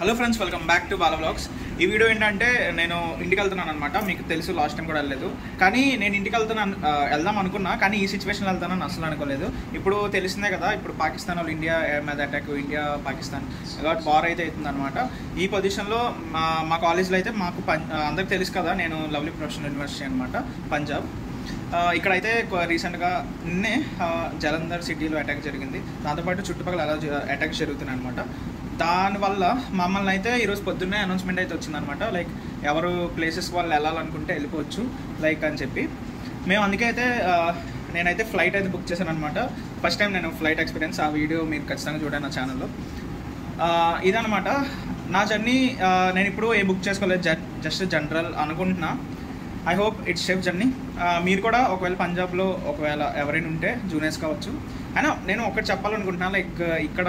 Hello friends, welcome back to Bala vlogs. ఈ video ఏంటంటే నేను ఇంటికి వెళ్తున్నాను అనమాట. మీకు తెలుసు లాస్ట్ టైం కూడా వెళ్ళలేదు, కానీ నేను ఇంటికి వెళ్దాం అనుకున్నా, కానీ ఈ సిచ్యువేషన్లో వెళ్తానని అసలు అనుకోలేదు. ఇప్పుడు తెలిసిందే కదా, ఇప్పుడు పాకిస్తాన్ వాళ్ళు ఇండియా మీద అటాక్, ఇండియా పాకిస్తాన్ వార్ అయితే అవుతుంది అనమాట. ఈ పొజిషన్లో మా కాలేజ్లో అయితే మాకు అందరికి తెలుసు కదా, నేను లవ్లీ ప్రొఫెషనల్ యూనివర్సిటీ అనమాట, పంజాబ్. ఇక్కడైతే రీసెంట్గా నిన్నే జలంధర్ సిటీలో అటాక్ జరిగింది. దాంతోపాటు చుట్టుపక్కల ఎలా అటాక్స్ జరుగుతున్నాయి అనమాట. దానివల్ల మమ్మల్ని అయితే ఈరోజు పొద్దున్నే అనౌన్స్మెంట్ అయితే వచ్చిందనమాట. లైక్ ఎవరు ప్లేసెస్ వాళ్ళు వెళ్ళాలనుకుంటే వెళ్ళిపోవచ్చు లైక్ అని చెప్పి. మేము అందుకే అయితే నేనైతే ఫ్లైట్ అయితే బుక్ చేశాను అనమాట. ఫస్ట్ టైం నేను ఫ్లైట్ ఎక్స్పీరియన్స్. ఆ వీడియో మీరు ఖచ్చితంగా చూడండి నా ఛానల్లో. ఇదనమాట నా జర్నీ. నేను ఇప్పుడు ఏ బుక్ చేసుకోలేదు, జస్ట్ జనరల్ అనుకుంటున్నా. I hope it's safe journey. మీరు కూడా ఒకవేళ పంజాబ్లో ఒకవేళ ఎవరైనా ఉంటే జూనియర్స్ కావచ్చు. అయినా నేను ఒకటి చెప్పాలనుకుంటున్నాను, లైక్ ఇక్కడ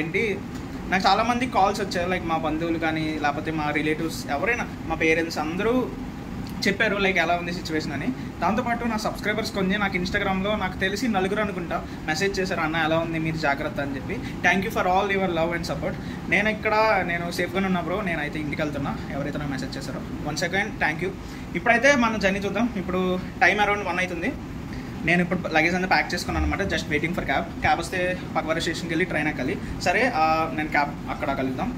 ఏంటి, నాకు చాలామంది కాల్స్ వచ్చాయి, లైక్ మా బంధువులు కానీ లేకపోతే మా రిలేటివ్స్ ఎవరైనా, మా పేరెంట్స్ అందరూ చెప్పారు లైక్ ఎలా ఉంది సిచ్యువేషన్ అని. దాంతోపాటు నా సబ్స్క్రైబర్స్ కొంచెం నాకు ఇన్స్టాగ్రామ్లో నాకు తెలిసి నలుగురు అనుకుంటా మెసేజ్ చేశారు, అన్న ఎలా ఉంది, మీరు జాగ్రత్త అని చెప్పి. Thank you for all your love and support. నేను సేఫ్గానే ఉన్నా బ్రో. నేనైతే ఇంటికి వెళ్తున్నా, ఎవరైతే నాకు మెసేజ్ చేశారో. Once again thank you. ఇప్పుడైతే మనం జర్నీ చూద్దాం. ఇప్పుడు టైం అరౌండ్ 1 అవుతుంది. నేను ఇప్పుడు లగేజ్ అంతా ప్యాక్ చేసుకున్నాను అనమాట. జస్ట్ వెయిటింగ్ ఫర్ క్యాబ్ వస్తే పక్వారా స్టేషన్కి వెళ్ళి ట్రైన్ ఎక్కాలి. సరే, నేను క్యాబ్ అక్కడ కలుద్దాం.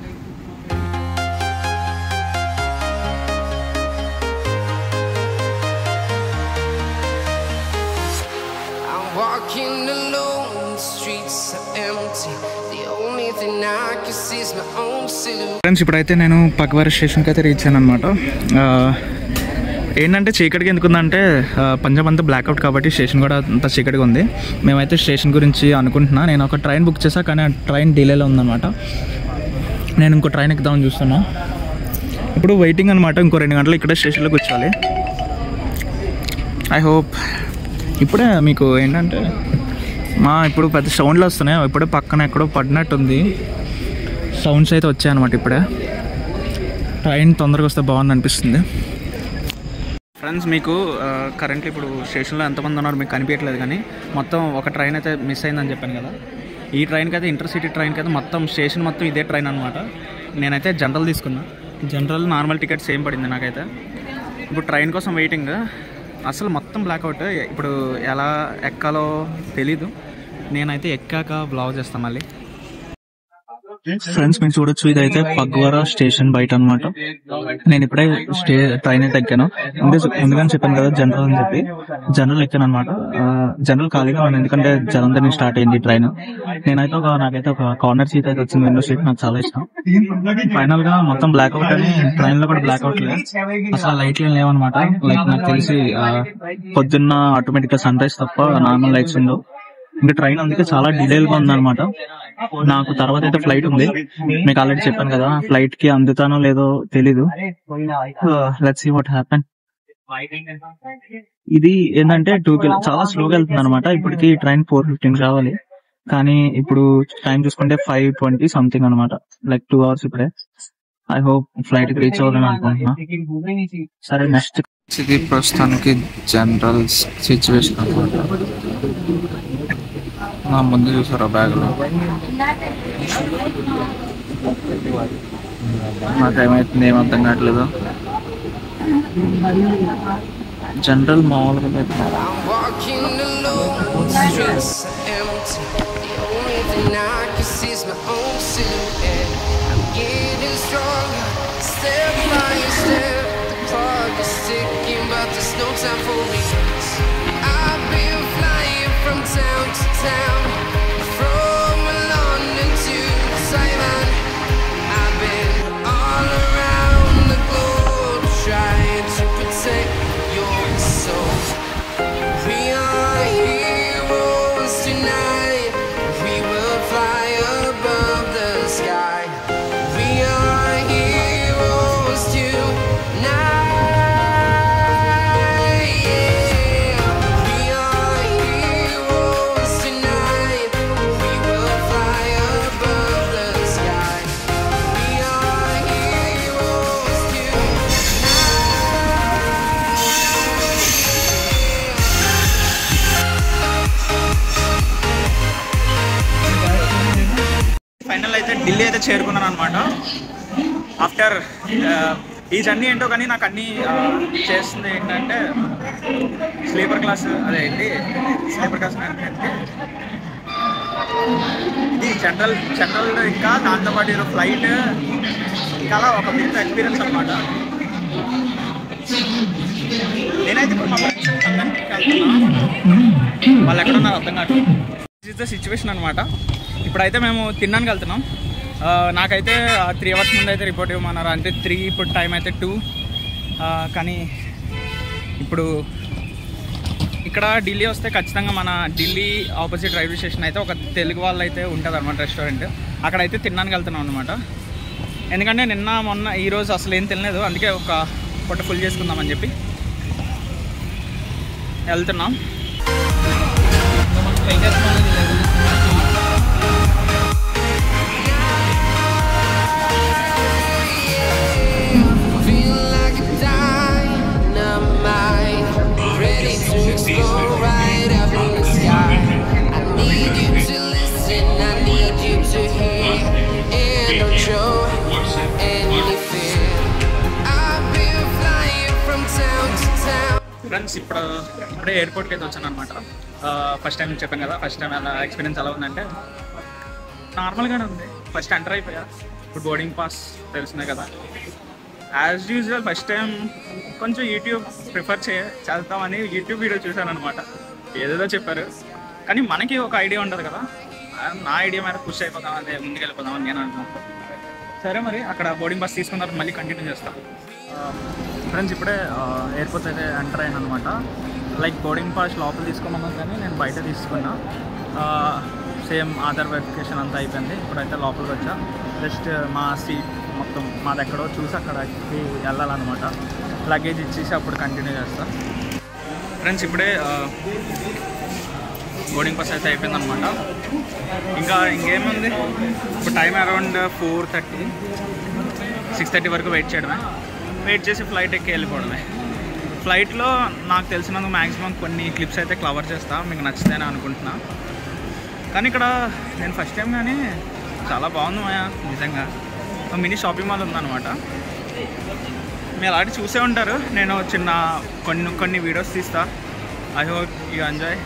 Walking alone, the streets are empty. The only thing I can see is my own silhouette. Friends, ఇప్పుడైతే నేను పక్వారా స్టేషన్కి అయితే రీచ్ అయ్యాను అనమాట. ఏంటంటే చీకటికి ఎందుకుందంటే పంజాబ్ అంతా బ్లాక్అవుట్ కాబట్టి స్టేషన్ కూడా అంత చీకటిగా ఉంది. మేమైతే స్టేషన్ గురించి అనుకుంటున్నా. నేను ఒక ట్రైన్ బుక్ చేశా, కానీ ఆ ట్రైన్ డిలేలో ఉందన్నమాట. నేను ఇంకో ట్రైన్ ఎక్కుదామని చూస్తున్నా. ఇప్పుడు వెయిటింగ్ అనమాట. ఇంకో 2 గంటలు ఇక్కడే స్టేషన్లో కూర్చోవాలి. I hope. ఇప్పుడే మీకు ఏంటంటే ఇప్పుడు పెద్ద సౌండ్లు వస్తున్నాయి. ఇప్పుడే పక్కన ఎక్కడో పడినట్టుంది, సౌండ్స్ అయితే వచ్చాయన్నమాట. ఇప్పుడే ట్రైన్ తొందరగా వస్తే బాగుంది అనిపిస్తుంది. ఫ్రెండ్స్, మీకు కరెంట్లీ ఇప్పుడు స్టేషన్లో ఎంతమంది ఉన్నారు మీకు కనిపించట్లేదు, కానీ మొత్తం ఒక ట్రైన్ అయితే మిస్ అయిందని చెప్పాను కదా. ఈ ట్రైన్కి అయితే ఇంటర్సిటీ ట్రైన్కి అయితే మొత్తం స్టేషన్ మొత్తం ఇదే ట్రైన్ అనమాట. నేనైతే జనరల్ తీసుకున్నా. జనరల్ నార్మల్ టికెట్ సేమ్ పడింది నాకైతే. ఇప్పుడు ట్రైన్ కోసం వెయిటింగ్. అసలు మొత్తం బ్లాక్అవుట్. ఇప్పుడు ఎలా ఎక్కాలో తెలీదు. నేనైతే ఎక్కాక బ్లాగ్ చేస్తాను మళ్ళీ. ఫ్రెండ్స్, మీరు చూడొచ్చు, ఇదైతే పక్వారా స్టేషన్ బయట అనమాట. నేను ఇప్పుడే ట్రైన్ అయితే ఎక్కాను. ఎందుకని చెప్పాను కదా జనరల్ అని చెప్పి. జనరల్ ఎక్కాను అనమాట. జనరల్ ఖాళీగా ఉన్నాను, ఎందుకంటే జలంధర్ నుంచి స్టార్ట్ అయింది ట్రైన్. నాకైతే ఒక కార్నర్ సీట్ అయితే వచ్చింది, విండో సీట్. నాకు చాలా ఇష్టం. ఫైనల్ గా మొత్తం బ్లాక్అవుట్ అని, ట్రైన్ లో కూడా బ్లాక్అవుట్ లేదు, అసలు లైట్లు ఏం లేవన్నమాట. లైక్ నాకు తెలిసి పొద్దున్న ఆటోమేటిక్ గా సన్ రైజ్ తప్ప నార్మల్ లైట్స్ ఉండవు. ఇంకా ట్రైన్ అందుకే చాలా డిలేగా ఉందన్నమాట. నాకు తర్వాత అయితే ఫ్లైట్ ఉంది. మీకు ఆల్రెడీ చెప్పాను కదా, ఫ్లైట్ కి అందుతానో లేదో తెలీదు. Let's see what happen. ఇది ఏంటంటే 2 చాలా స్లోగా వెళ్తుంది అనమాట. ఇప్పటికి ట్రైన్ 4:15 రావాలి, కానీ ఇప్పుడు టైం చూసుకుంటే 5:20 సంథింగ్ అనమాట. లైక్ 2 hours ఇప్పుడే. ఐ హోప్ ఫ్లైట్ కి రీచ్ అవ్వాలని అనుకుంటున్నా. సరే, నెక్స్ట్ ఇది ప్రస్తుతానికి జనరల్ సిచ్యువేషన్ అనమాట. నా ముందు చూసారా బ్యాగ్లో, నాకేమైతుంది ఏం అర్థం కావట్లేదు. జనరల్ మామూలుగా town, from London to Taiwan. I've been all around the globe trying to protect your soul. We are heroes tonight. We will fly above the sky. We are heroes tonight. Yeah. అయితే చేరుకున్నాను అనమాట. After ఈ journey ఏంటో కానీ నాకు అన్నీ చేస్తుంది ఏంటంటే స్లీపర్ క్లాస్ అదేంటి స్లీపర్ క్లాస్ అంటే ఇది జనరల్ ఇంకా దాంతోపాటు ఇది ఫ్లైట్ ఇంకా అలా ఒక పెద్ద ఎక్స్పీరియన్స్ అనమాట. నేనైతే ఇప్పుడు మా ఫ్రెండ్స్ వాళ్ళు ఎక్కడున్నారు అర్థం కాదు. దిస్ ఇస్ ద సిచ్యువేషన్ అనమాట. ఇప్పుడైతే మేము తినడానికి వెళ్తున్నాం. నాకైతే 3 hours ముందు అయితే రిపోర్ట్ ఇవ్వమన్నారు. అంటే 3, ఇప్పుడు టైం అయితే 2. కానీ ఇప్పుడు ఇక్కడ ఢిల్లీ వస్తే ఖచ్చితంగా మన ఢిల్లీ ఆపోజిట్ రైల్వే స్టేషన్ అయితే ఒక తెలుగు వాళ్ళు అయితే ఉంటుంది అనమాట రెస్టారెంట్. అక్కడైతే తినడానికి వెళ్తున్నాం అనమాట. ఎందుకంటే నిన్న మొన్న ఈరోజు అసలు ఏం తినలేదు, అందుకే ఒక పొట్ట ఫుల్ చేసుకుందామని చెప్పి వెళ్తున్నాం. ఫ్రెండ్స్ ఇప్పుడే ఎయిర్పోర్ట్కి అయితే వచ్చాను అనమాట. ఫస్ట్ టైం చెప్పాను కదా, ఫస్ట్ టైం అలా ఎక్స్పీరియన్స్ ఎలా ఉందంటే నార్మల్గానే ఉంది. ఫస్ట్ ఎంటర్ అయిపోయా. ఇప్పుడు బోర్డింగ్ పాస్ తెలిసిందే కదా. యాజ్ యూజువల్ ఫస్ట్ టైం కొంచెం యూట్యూబ్ ప్రిఫర్ చేద్దామని యూట్యూబ్ వీడియో చూశాను అనమాట. ఏదేదో చెప్పారు కానీ మనకి ఒక ఐడియా ఉంటుంది కదా. నా ఐడియా మీద పుష్ అయిపోతాం, అదే ముందుకు వెళ్ళిపోదామని నేను అనుకుంటున్నాను. సరే మరి అక్కడ బోర్డింగ్ పాస్ తీసుకున్న తర్వాత మళ్ళీ కంటిన్యూ చేస్తాను. ఫ్రెండ్స్ ఇప్పుడే ఎయిర్పోర్ట్ అయితే ఎంటర్ అయ్యాను అనమాట. లైక్ బోర్డింగ్ పాస్ లోపల తీసుకోమన్నాను కానీ నేను బయట తీసుకున్నా. సేమ్ ఆధార్ వెరిఫికేషన్ అంతా అయిపోయింది. ఇప్పుడైతే లోపలికి వచ్చా. జస్ట్ మా సీట్ మొత్తం మాది ఎక్కడో చూసి అక్కడికి వెళ్ళాలన్నమాట. లగేజ్ ఇచ్చేసి అప్పుడు కంటిన్యూ చేస్తాను. ఫ్రెండ్స్ ఇప్పుడే బోర్డింగ్ పాస్ అయితే అయిపోయిందనమాట. ఇంకేముంది, ఇప్పుడు టైం అరౌండ్ 4:30, 6:30 వరకు వెయిట్ చేయడమే. వెయిట్ చేసి ఫ్లైట్ ఎక్కి వెళ్ళిపోవడమే. ఫ్లైట్లో నాకు తెలిసినందుకు మ్యాక్సిమం కొన్ని క్లిప్స్ అయితే కవర్ చేస్తాను, మీకు నచ్చితేనే అనుకుంటున్నా. కానీ ఇక్కడ నేను ఫస్ట్ టైం కానీ చాలా బాగుంది మాయా, నిజంగా. మినీ షాపింగ్ మాల్ ఉందన్నమాట. మీరు అలాంటి చూసే ఉంటారు. నేను చిన్న కొన్ని వీడియోస్ తీస్తా. I hope you enjoy.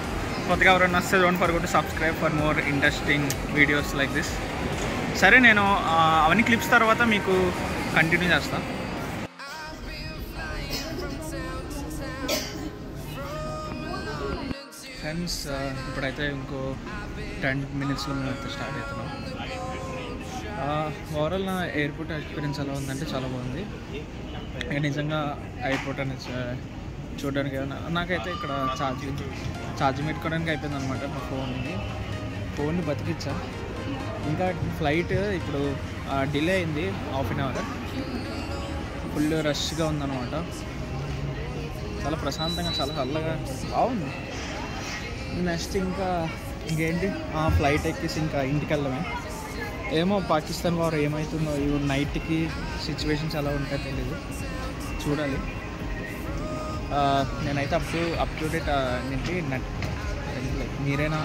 కొత్తగా ఎవరైనా వస్తే don't forget to subscribe for more interesting videos like this. సరే నేను అవన్నీ క్లిప్స్ తర్వాత మీకు కంటిన్యూ చేస్తాను. ఫ్రెండ్స్ ఇప్పుడైతే ఇంకో 10 minutesలో మేము అయితే స్టార్ట్ అవుతున్నాం. ఓవరాల్ నా ఎయిర్పోర్ట్ ఎక్స్పీరియన్స్ ఎలా ఉందంటే చాలా బాగుంది. నిజంగా ఎయిర్పోర్ట్ అనేది చూడడానికి నాకైతే ఇక్కడ ఛార్జింగ్ పెట్టుకోవడానికి అయిపోయింది అనమాట. నా ఫోన్ని బతికిచ్చా. ఇంకా ఫ్లైట్ ఇప్పుడు డిలే అయింది 1/2 hour. ఫుల్ రష్గా ఉందన్నమాట. చాలా ప్రశాంతంగా, చాలా చల్లగా బాగుంది. నెక్స్ట్ ఇంకేంటి ఫ్లైట్ ఎక్కేసి ఇంకా ఇంటికి వెళ్ళమే. ఏమో పాకిస్తాన్ వారు ఏమవుతుందో, ఈ నైట్కి సిచ్యువేషన్స్ ఎలా ఉంటాయో తెలీదు, చూడాలి. నేనైతే అప్ టు డేట్ ఏంటి మీరైనా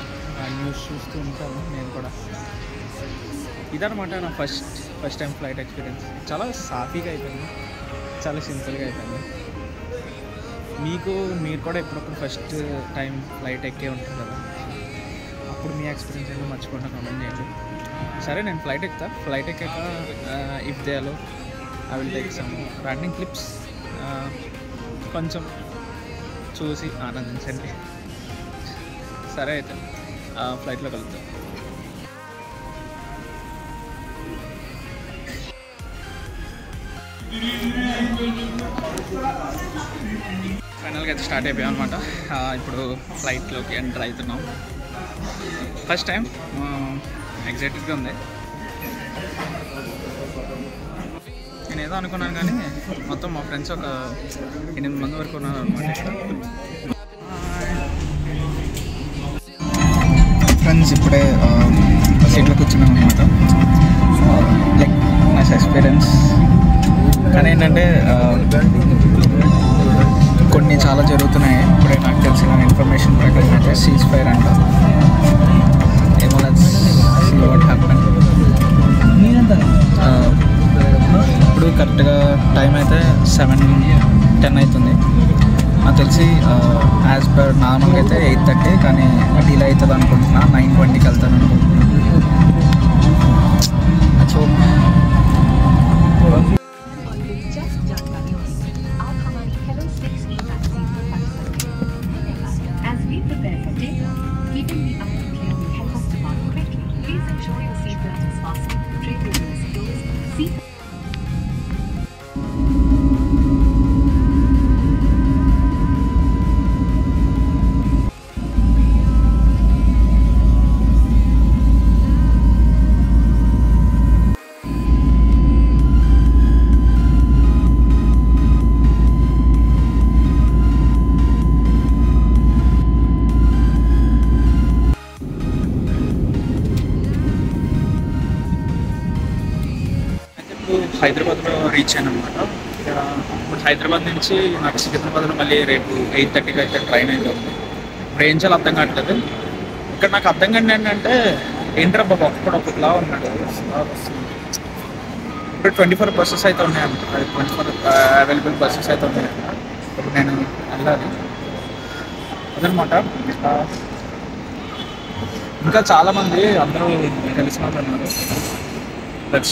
న్యూస్ చూస్తూ ఉంటాను నేను కూడా. ఇదనమాట నా ఫస్ట్ టైం ఫ్లైట్ ఎక్స్పీరియన్స్. చాలా సాఫీగా అయిపోయింది, చాలా సింపుల్గా అయిపోయింది. మీరు కూడా ఎప్పుడప్పుడు ఫస్ట్ టైం ఫ్లైట్ ఎక్కే ఉంటుంది కదా, అప్పుడు మీ ఎక్స్పీరియన్స్ ఏమో మర్చిపోకుండా కామెంట్ చేయండి. సరే నేను ఫ్లైట్ ఎక్కాక if they allow I will take some running clips. కొంచెం చూసి ఆనందించండి. సరే అయితే ఫ్లైట్లో కలుద్దాం. ఫైనల్గా అయితే స్టార్ట్ అయిపోయాం అనమాట. ఇప్పుడు ఫ్లైట్లోకి ఎంటర్ అవుతున్నాం. ఫస్ట్ టైం ఎగ్జైటెడ్గా ఉంది. నేను ఏదో అనుకున్నాను కానీ మొత్తం మా ఫ్రెండ్స్ ఒక 8 మంది వరకు ఉన్నారు అనమాట. ఫ్రెండ్స్ ఇప్పుడే సీట్లో కూర్చున్నాం అనమాట. Like nice experience. కానీ ఏంటంటే కొన్ని చాలా జరుగుతున్నాయి. ఇప్పుడే నాకు తెలిసిన ఇన్ఫర్మేషన్ ప్రకారం అయితే సీజ్ ఫైర్ అంట. ఏమో లెట్స్ సీ వాట్ హ్యాపెన్. ఇప్పుడు కరెక్ట్గా టైం అయితే 7:10 అవుతుంది. నాకు తెలిసి యాజ్ పర్ నార్మల్గా అయితే 8:30, కానీ డిలే అవుతుంది అనుకుంటున్నా. 9:20కి వెళ్తాను అనుకుంటున్నాను. సో హైదరాబాద్లో రీచ్ అయ్యాను అనమాట. ఇప్పుడు హైదరాబాద్ నుంచి నాకు సికింద్రాబాద్లో మళ్ళీ రేపు 8:30కి అయితే ట్రైన్ అయితే ఉంది. ఇప్పుడు ఏం చేయాలో అర్థం కావట్లేదు. ఇక్కడ నాకు అర్థం కాండి ఏంటంటే ఏంట్రా బాబు ఒక్కడొక్కలా ఉన్నాడు. ఇప్పుడు 24 బస్సెస్ అయితే ఉన్నాయంట. 24 అవైలబుల్ బస్సెస్ అయితే ఉన్నాయంట. ఇప్పుడు నేను వెళ్ళాలి అదనమాట. ఇంకా చాలామంది అందరూ తెలిసిన వాళ్ళు ఉన్నారు. Let's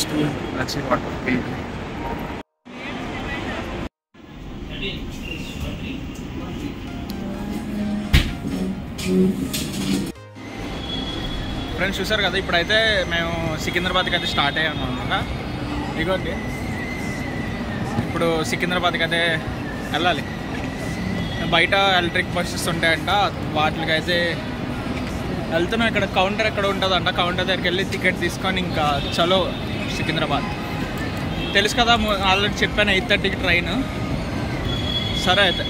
see what will be. Friends చూసారు కదా, ఇప్పుడైతే మేము సికింద్రాబాద్కి అయితే స్టార్ట్ అయ్యాము అనమాట. ఇదిగోండి, ఇప్పుడు సికింద్రాబాద్కి అయితే వెళ్ళాలి. బయట ఎలక్ట్రిక్ బస్సెస్ ఉంటాయంట, వాటికి అయితే వెళ్తున్నాం. ఇక్కడ కౌంటర్ ఎక్కడ ఉంటుందంట, కౌంటర్ దగ్గరికి వెళ్ళి టికెట్ తీసుకొని ఇంకా చలో సికింద్రాబాద్. తెలుసు కదా, ఆల్రెడీ చెప్పాను 8:30కి ట్రైన్. సరే అయితే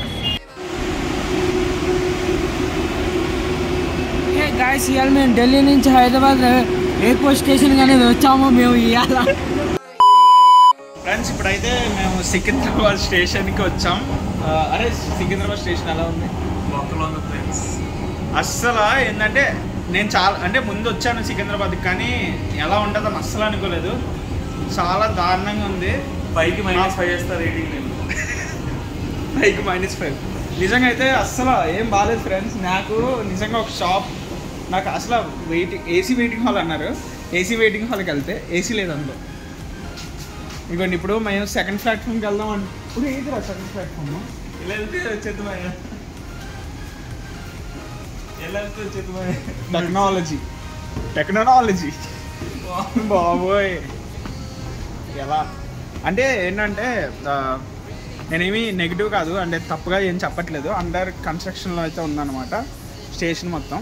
గాయస్, ఇవాళ మేము ఢిల్లీ నుంచి హైదరాబాద్ ఎయిర్పోర్ట్ స్టేషన్ అనేది వచ్చాము మేము ఇవాళ. ఫ్రెండ్స్ ఇప్పుడైతే మేము సికింద్రాబాద్ స్టేషన్కి వచ్చాం. అరే సికింద్రాబాద్ స్టేషన్ ఎలా ఉంది? అస్సలు ఏంటంటే నేను చాలా అంటే ముందు వచ్చాను సికింద్రాబాద్కి, కానీ ఎలా ఉంటుందని అస్సలు అనుకోలేదు. చాలా దారుణంగా ఉంది. పైకి -5 చేస్తారు రేటింగ్. నేను పైకి -5. నిజంగా అయితే అస్సలు ఏం బాగాలేదు ఫ్రెండ్స్. నాకు నిజంగా ఒక షాప్, నాకు అసలు ఏసీ వెయిటింగ్ హాల్ అన్నారు. ఏసీ వెయిటింగ్ హాల్కి వెళ్తే ఏసీ లేదు అందులో. ఇదిగోండి, ఇప్పుడు మేము సెకండ్ ప్లాట్ఫామ్కి వెళ్దాం అంటే ఇప్పుడు ఏదిరా సెకండ్ ప్లాట్ఫామ్? ఇలా వెళ్తే వచ్చేద్దామయ్యా, ఎలా వెళ్తే వచ్చేద్దామయ్యా. టెక్నాలజీ బాబోయ్. ఎలా అంటే ఏంటంటే నేనేమి నెగిటివ్ కాదు, అంటే తప్పుగా ఏం చెప్పట్లేదు. అండర్ కన్స్ట్రక్షన్లో అయితే ఉందన్నమాట స్టేషన్ మొత్తం.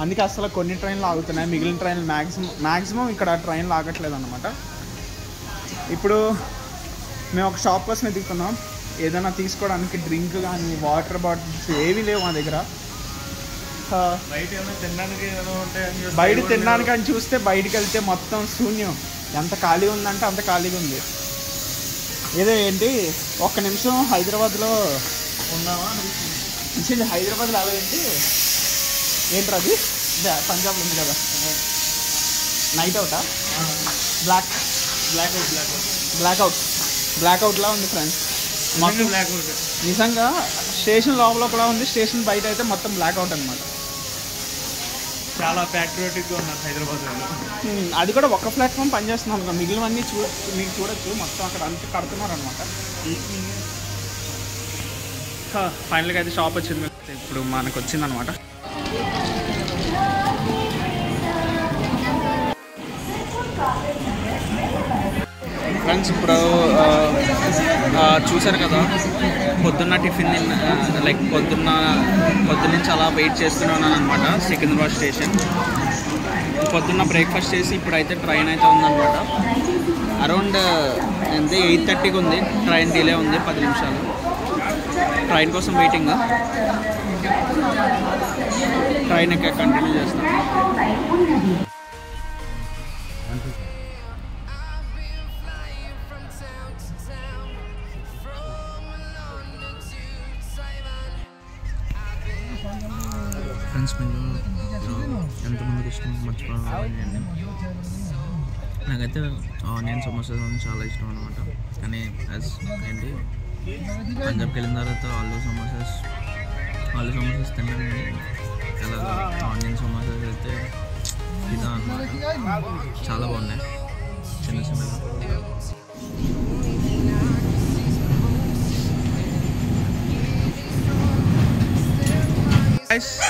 అందుకే అసలు కొన్ని ట్రైన్లు ఆగుతున్నాయి, మిగిలిన ట్రైన్లు మ్యాక్సిమం ఇక్కడ ట్రైన్లు ఆగట్లేదు అన్నమాట. ఇప్పుడు మేము ఒక షాప్ కోసం ఎదుగుతున్నాం. ఏదైనా తీసుకోవడానికి డ్రింక్ కానీ వాటర్ బాటిల్స్ ఏవి లేవు మా దగ్గర. బయట తినడానికి అని చూస్తే బయటికి వెళ్తే మొత్తం శూన్యం. ఎంత ఖాళీగా ఉందంటే అంత ఖాళీగా ఉంది. ఏదో ఏంటి ఒక్క నిమిషం హైదరాబాద్లో ఉన్నావా? హైదరాబాద్లో అలా ఏంటి అది పంజాబ్లో ఉంది కదా, నైట్ అవుటా? బ్లాక్అవుట్లా ఉంది ఫ్రెండ్స్. నిజంగా స్టేషన్ లోపల కూడా ఉంది, స్టేషన్ బయట అయితే మొత్తం బ్లాక్అవుట్ అనమాట. చాలా ప్యాట్రియాటిక్గా ఉన్నారు హైదరాబాద్లో. అది కూడా ఒక ప్లాట్ఫామ్ పనిచేస్తున్నాం కదా, మిగిలినవన్నీ మీకు చూడొచ్చు. మొత్తం అక్కడ అంతా కడుతున్నారు అనమాట. ఫైనల్గా అయితే షాప్ వచ్చింది. ఇప్పుడు మనకు వచ్చిందనమాట. ఫ్రెండ్స్ ఇప్పుడు చూసారు కదా, పొద్దున్న టిఫిన్ లైక్ పొద్దున్న నుంచి అలా వెయిట్ చేస్తున్నాను అనమాట సికింద్రాబాద్ స్టేషన్. పొద్దున్న బ్రేక్ఫాస్ట్ చేసి ఇప్పుడైతే ట్రైన్ అయితే ఉందన్నమాట. అరౌండ్ ఎంత 8:30కి ఉంది ట్రైన్. డిలే ఉంది 10 నిమిషాలు. ట్రైన్ కోసం వెయిటింగ్. ట్రైన్ ఎక్కడ కంటిన్యూ చేస్తాం. ఫ్రెండ్స్ మీరు ఎంతమందికి ఇష్టం మర్చిపోవాలి. నాకైతే ఆనియన్ సమోసాస్ చాలా ఇష్టం అనమాట. కానీ ఏంటి పంజాబ్కి వెళ్ళిన తర్వాత ఆలు సమోసాస్ తిన్నాను. కానీ అలాగా ఆనియన్ సమోసాస్ అయితే ఇదా అనమాట. చాలా బాగున్నాయి చిన్నగా.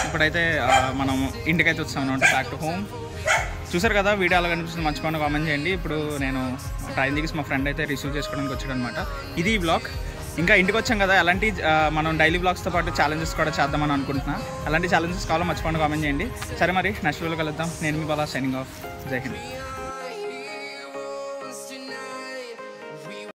ఇప్పుడైతే మనం ఇంటికైతే వచ్చాం అనమాట, బ్యాక్ టు హోమ్. చూసారు కదా, వీడియో ఎలా కనిపిస్తుంది మర్చిపోయిన కామెంట్ చేయండి. ఇప్పుడు నేను ట్రైన్ దిగి మా ఫ్రెండ్ అయితే రిసీవ్ చేసుకోవడానికి వచ్చాడు అనమాట. ఇది ఈ బ్లాగ్. ఇంకా ఇంటికి వచ్చాం కదా, ఎలాంటి మనం డైలీ బ్లాగ్స్తో పాటు ఛాలెంజెస్ కూడా చేద్దామని అనుకుంటున్నా. అలాంటి ఛాలెంజెస్ కావాలో మర్చిపోయిన కామెంట్ చేయండి. సరే మరి నెక్స్ట్ వీడియోలో కలుద్దాం. నేను మీ బాలా, సైనింగ్ ఆఫ్. జై హింద్.